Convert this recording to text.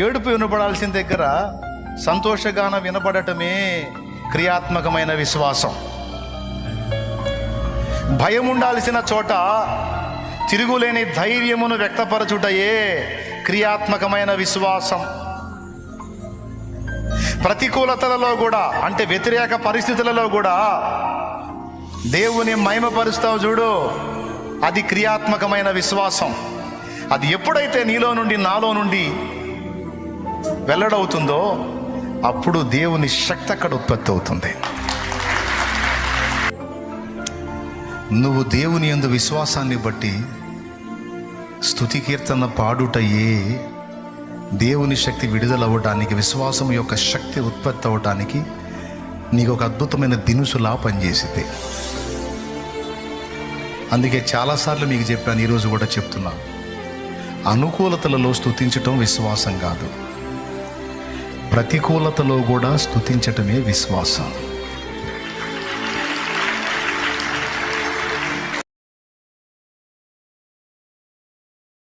ఏడుపు వినపడాల్సిన దగ్గర సంతోషగానం వినపడటమే క్రియాత్మకమైన విశ్వాసం. భయం ఉండాల్సిన చోట తిరుగులేని ధైర్యమును వ్యక్తపరచుటయే క్రియాత్మకమైన విశ్వాసం. ప్రతికూలతలలో కూడా, అంటే వ్యతిరేక పరిస్థితులలో కూడా దేవుని మహిమపరుస్తావు చూడు, అది క్రియాత్మకమైన విశ్వాసం. అది ఎప్పుడైతే నీలో నుండి నాలో నుండి వెల్లడవుతుందో అప్పుడు దేవుని శక్తి అక్కడ ఉత్పత్తి అవుతుంది. నువ్వు దేవుని యందు విశ్వాసాన్ని బట్టి స్తుతి కీర్తన పాడుటయే దేవుని శక్తి విడుదలవ్వడానికి, విశ్వాసం యొక్క శక్తి ఉత్పత్తి అవ్వడానికి నీకు ఒక అద్భుతమైన దినుసులా పనిచేసింది. అందుకే చాలాసార్లు మీకు చెప్పాను, ఈరోజు కూడా చెప్తున్నా, అనుకూలతలలో స్తుతించటం విశ్వాసం కాదు, ప్రతికూలతలో కూడా స్తుతించటమే విశ్వాసం.